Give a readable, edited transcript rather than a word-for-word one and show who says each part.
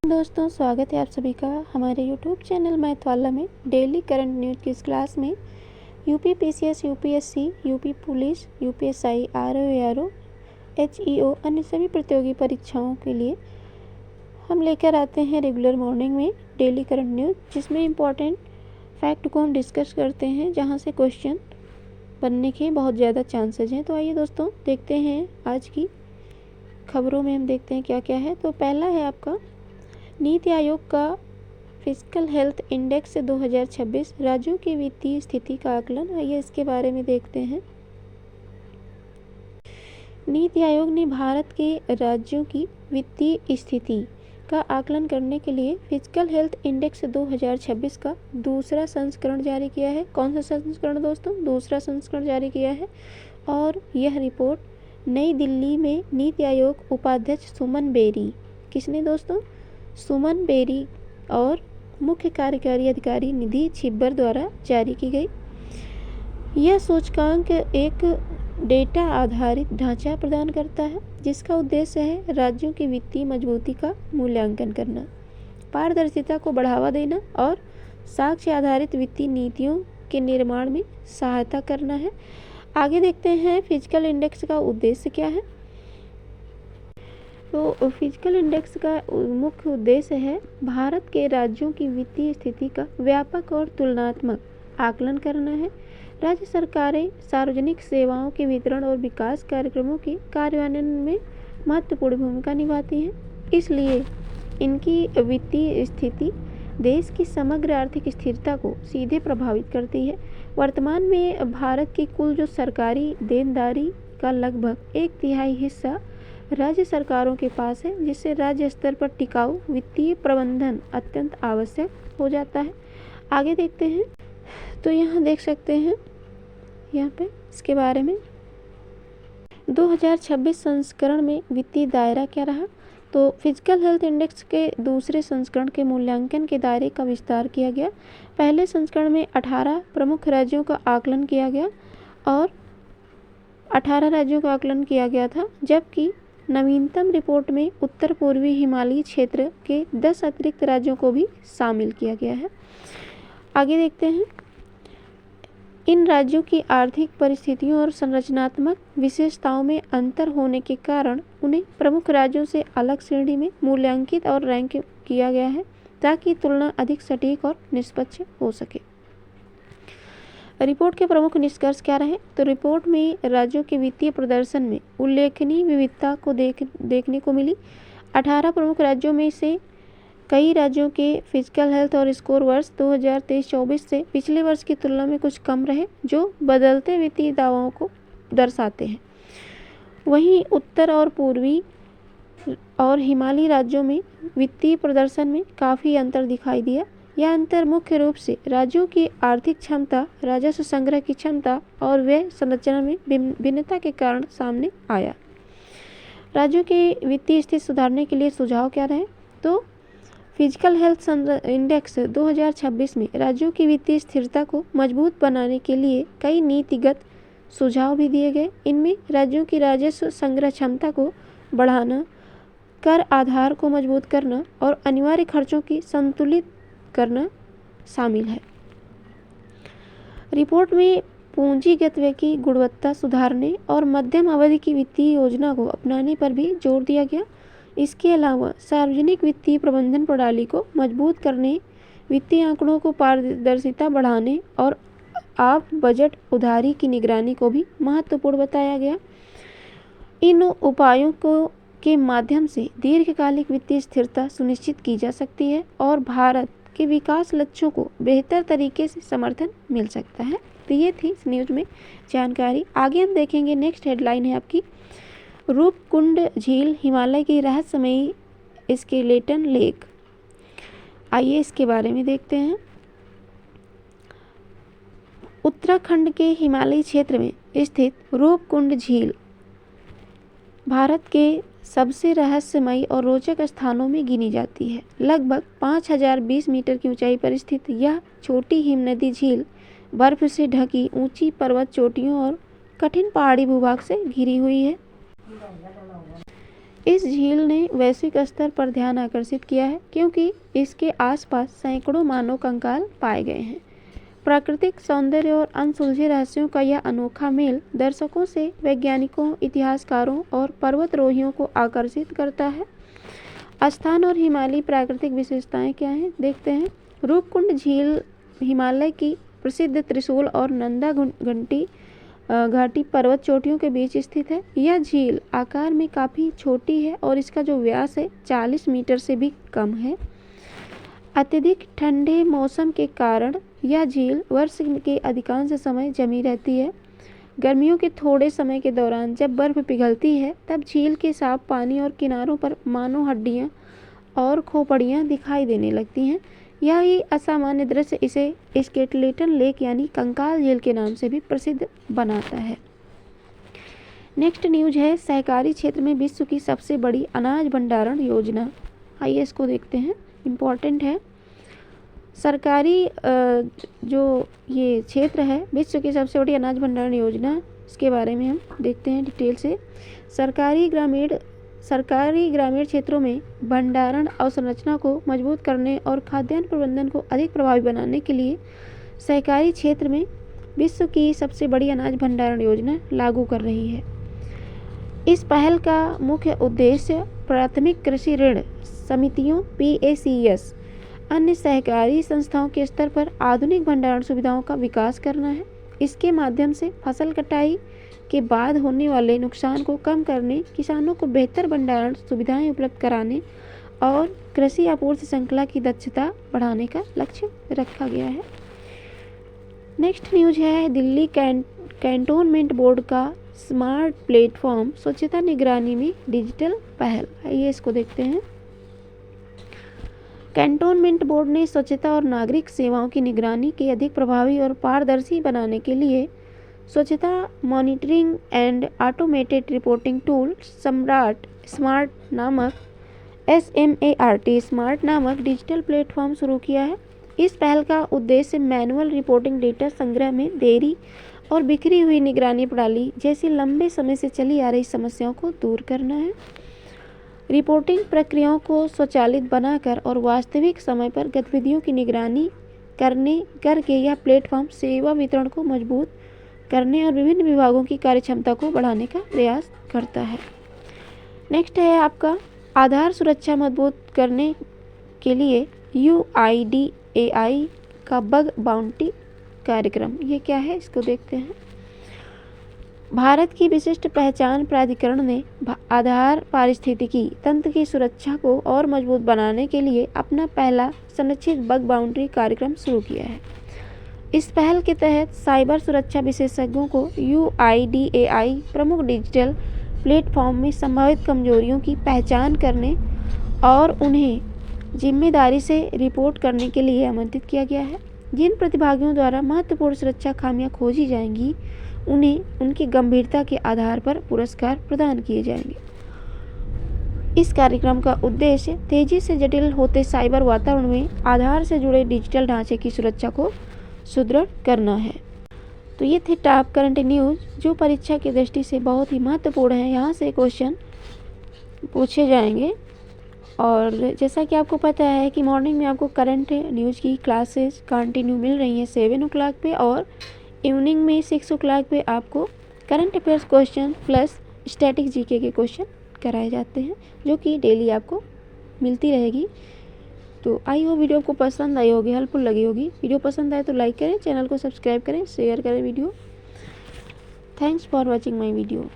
Speaker 1: दोस्तों, स्वागत है आप सभी का हमारे YouTube चैनल मैथ वाला में डेली करंट न्यूज़ की इस क्लास में। UP PCS, UPSC, UP police, UPSI, RO, HEO अन्य सभी प्रतियोगी परीक्षाओं के लिए हम लेकर आते हैं रेगुलर मॉर्निंग में डेली करंट न्यूज़, जिसमें इम्पॉर्टेंट फैक्ट को हम डिस्कस करते हैं, जहां से क्वेश्चन बनने के बहुत ज़्यादा चांसेज हैं। तो आइए दोस्तों, देखते हैं आज की खबरों में हम देखते हैं क्या क्या है। तो पहला है आपका नीति आयोग का फिजिकल हेल्थ इंडेक्स 2026 राज्यों की वित्तीय स्थिति का आकलन। आइए इसके बारे में देखते हैं। नीति आयोग ने भारत के राज्यों की वित्तीय स्थिति का आकलन करने के लिए फिजिकल हेल्थ इंडेक्स 2026 का दूसरा संस्करण जारी किया है। कौन सा संस्करण दोस्तों? दूसरा संस्करण जारी किया है। और यह रिपोर्ट नई दिल्ली में नीति आयोग उपाध्यक्ष सुमन बेरी, किसने दोस्तों? सुमन बेरी और मुख्य कार्यकारी अधिकारी निधि छिब्बर द्वारा जारी की गई। यह सूचकांक एक डेटा आधारित ढांचा प्रदान करता है, जिसका उद्देश्य है राज्यों की वित्तीय मजबूती का मूल्यांकन करना, पारदर्शिता को बढ़ावा देना और साक्ष्य आधारित वित्तीय नीतियों के निर्माण में सहायता करना है। आगे देखते हैं फिजिकल इंडेक्स का उद्देश्य क्या है। तो फिजिकल इंडेक्स का मुख्य उद्देश्य है भारत के राज्यों की वित्तीय स्थिति का व्यापक और तुलनात्मक आकलन करना है। राज्य सरकारें सार्वजनिक सेवाओं के वितरण और विकास कार्यक्रमों के कार्यान्वयन में महत्वपूर्ण भूमिका निभाती हैं, इसलिए इनकी वित्तीय स्थिति देश की समग्र आर्थिक स्थिरता को सीधे प्रभावित करती है। वर्तमान में भारत की कुल जो सरकारी देनदारी का लगभग 1/3 हिस्सा राज्य सरकारों के पास है, जिससे राज्य स्तर पर टिकाऊ वित्तीय प्रबंधन अत्यंत आवश्यक हो जाता है। आगे देखते हैं। तो यहाँ देख सकते हैं यहाँ पे इसके बारे में 2026 संस्करण में वित्तीय दायरा क्या रहा। तो फिजिकल हेल्थ इंडेक्स के दूसरे संस्करण के मूल्यांकन के दायरे का विस्तार किया गया। पहले संस्करण में 18 प्रमुख राज्यों का आकलन किया गया और 18 राज्यों का आकलन किया गया था, जबकि नवीनतम रिपोर्ट में उत्तर पूर्वी हिमालयी क्षेत्र के 10 अतिरिक्त राज्यों को भी शामिल किया गया है। आगे देखते हैं। इन राज्यों की आर्थिक परिस्थितियों और संरचनात्मक विशेषताओं में अंतर होने के कारण उन्हें प्रमुख राज्यों से अलग श्रेणी में मूल्यांकित और रैंक किया गया है, ताकि तुलना अधिक सटीक और निष्पक्ष हो सके। रिपोर्ट के प्रमुख निष्कर्ष क्या रहे। तो रिपोर्ट में राज्यों के वित्तीय प्रदर्शन में उल्लेखनीय विविधता को देखने को मिली। 18 प्रमुख राज्यों में से कई राज्यों के फिजिकल हेल्थ और स्कोर वर्ष 2023-24 से पिछले वर्ष की तुलना में कुछ कम रहे, जो बदलते वित्तीय दावों को दर्शाते हैं। वहीं उत्तर और पूर्वी और हिमालयी राज्यों में वित्तीय प्रदर्शन में काफ़ी अंतर दिखाई दिया। यह अंतर मुख्य रूप से राज्यों की आर्थिक क्षमता, राजस्व संग्रह की क्षमता और व्यय संरचना में भिन्नता के कारण सामने आया। राज्यों की वित्तीय स्थिति सुधारने के लिए सुझाव क्या रहे। तो फिजिकल हेल्थ इंडेक्स 2026 में राज्यों की वित्तीय स्थिरता को मजबूत बनाने के लिए कई नीतिगत सुझाव भी दिए गए। इनमें राज्यों की राजस्व संग्रह क्षमता को बढ़ाना, कर आधार को मजबूत करना और अनिवार्य खर्चों की संतुलित करना शामिल है। रिपोर्ट में पूंजीगत व्यय की गुणवत्ता सुधारने और मध्यम अवधि की वित्तीय योजना को अपनाने पर भी जोर दिया गया। इसके अलावा सार्वजनिक वित्तीय प्रबंधन प्रणाली को मजबूत करने, वित्तीय आंकड़ों को पारदर्शिता बढ़ाने और आप बजट उधारी की निगरानी को भी महत्वपूर्ण बताया गया। इन उपायों के माध्यम से दीर्घकालिक वित्तीय स्थिरता सुनिश्चित की जा सकती है और भारत के विकास लक्ष्यों को बेहतर तरीके से समर्थन मिल सकता है। तो ये थी इस न्यूज़ में जानकारी। आगे हम देखेंगे। नेक्स्ट हेडलाइन है आपकी रूपकुंड झील हिमालय की रहस्यमयी स्केलेटन लेक। आइए इसके बारे में देखते हैं। उत्तराखंड के हिमालयी क्षेत्र में स्थित रूपकुंड झील भारत के सबसे रहस्यमयी और रोचक स्थानों में गिनी जाती है। लगभग 5020 मीटर की ऊंचाई पर स्थित यह छोटी हिमनदी झील बर्फ से ढकी ऊंची पर्वत चोटियों और कठिन पहाड़ी भूभाग से घिरी हुई है। इस झील ने वैश्विक स्तर पर ध्यान आकर्षित किया है क्योंकि इसके आसपास सैकड़ों मानव कंकाल पाए गए हैं। प्राकृतिक सौंदर्य और अनसुलझे रहस्यों का यह अनोखा मेल दर्शकों से वैज्ञानिकों, इतिहासकारों और पर्वतारोहियों को आकर्षित करता है। स्थान और हिमालयी प्राकृतिक विशेषताएं क्या हैं, देखते हैं। रूपकुंड झील हिमालय की प्रसिद्ध त्रिशूल और नंदा घाटी पर्वत चोटियों के बीच स्थित है। यह झील आकार में काफ़ी छोटी है और इसका जो व्यास है 40 मीटर से भी कम है। अत्यधिक ठंडे मौसम के कारण यह झील वर्ष के अधिकांश समय जमी रहती है। गर्मियों के थोड़े समय के दौरान जब बर्फ़ पिघलती है तब झील के साफ पानी और किनारों पर मानो हड्डियाँ और खोपड़ियाँ दिखाई देने लगती हैं। यही असामान्य दृश्य इसे स्केलेटन लेक यानी कंकाल झील के नाम से भी प्रसिद्ध बनाता है। नेक्स्ट न्यूज है, सहकारी क्षेत्र में विश्व की सबसे बड़ी अनाज भंडारण योजना। आइए इसको देखते हैं, इम्पॉर्टेंट है। सरकारी जो ये क्षेत्र है, विश्व की सबसे बड़ी अनाज भंडारण योजना, इसके बारे में हम देखते हैं डिटेल से। सरकारी ग्रामीण क्षेत्रों में भंडारण अवसंरचना को मजबूत करने और खाद्यान्न प्रबंधन को अधिक प्रभावी बनाने के लिए सहकारी क्षेत्र में विश्व की सबसे बड़ी अनाज भंडारण योजना लागू कर रही है। इस पहल का मुख्य उद्देश्य प्राथमिक कृषि ऋण समितियों PACS अन्य सहकारी संस्थाओं के स्तर पर आधुनिक भंडारण सुविधाओं का विकास करना है। इसके माध्यम से फसल कटाई के बाद होने वाले नुकसान को कम करने, किसानों को बेहतर भंडारण सुविधाएं उपलब्ध कराने और कृषि आपूर्ति श्रृंखला की दक्षता बढ़ाने का लक्ष्य रखा गया है। नेक्स्ट न्यूज है, दिल्ली कैंटोनमेंट बोर्ड का स्मार्ट प्लेटफॉर्म स्वच्छता निगरानी में डिजिटल पहल। आइए इसको देखते हैं। कैंटोनमेंट बोर्ड ने स्वच्छता और नागरिक सेवाओं की निगरानी के अधिक प्रभावी और पारदर्शी बनाने के लिए स्वच्छता monitoring and automated reporting tool smart नामक डिजिटल प्लेटफॉर्म शुरू किया है। इस पहल का उद्देश्य मैनुअल रिपोर्टिंग, डेटा संग्रह में देरी और बिखरी हुई निगरानी प्रणाली जैसी लंबे समय से चली आ रही समस्याओं को दूर करना है। रिपोर्टिंग प्रक्रियाओं को स्वचालित बनाकर और वास्तविक समय पर गतिविधियों की निगरानी करके यह प्लेटफॉर्म सेवा वितरण को मजबूत करने और विभिन्न विभागों की कार्यक्षमता को बढ़ाने का प्रयास करता है। नेक्स्ट है आपका आधार सुरक्षा मजबूत करने के लिए UIDAI का बग बाउंटी कार्यक्रम। ये क्या है, इसको देखते हैं। भारत की विशिष्ट पहचान प्राधिकरण ने आधार पारिस्थितिकी तंत्र की सुरक्षा को और मजबूत बनाने के लिए अपना पहला संरक्षित बग बाउंड्री कार्यक्रम शुरू किया है। इस पहल के तहत साइबर सुरक्षा विशेषज्ञों को UIDAI प्रमुख डिजिटल प्लेटफॉर्म में संभावित कमजोरियों की पहचान करने और उन्हें जिम्मेदारी से रिपोर्ट करने के लिए आमंत्रित किया गया है। जिन प्रतिभागियों द्वारा महत्वपूर्ण सुरक्षा खामियां खोजी जाएंगी उन्हें उनकी गंभीरता के आधार पर पुरस्कार प्रदान किए जाएंगे। इस कार्यक्रम का उद्देश्य तेजी से जटिल होते साइबर वातावरण में आधार से जुड़े डिजिटल ढांचे की सुरक्षा को सुदृढ़ करना है। तो ये थे टॉप करंट न्यूज़ जो परीक्षा की दृष्टि से बहुत ही महत्वपूर्ण है। यहाँ से क्वेश्चन पूछे जाएंगे और जैसा कि आपको पता है कि मॉर्निंग में आपको करंट न्यूज़ की क्लासेस कंटिन्यू मिल रही हैं 7 o'clock पे और इवनिंग में 6 o'clock पे आपको current affairs question plus static GK के क्वेश्चन कराए जाते हैं जो कि डेली आपको मिलती रहेगी। तो आई हो वीडियो आपको पसंद आई होगी, हेल्पफुल लगी होगी। वीडियो पसंद आए तो लाइक करें, चैनल को सब्सक्राइब करें, शेयर करें video. Thanks for watching my video.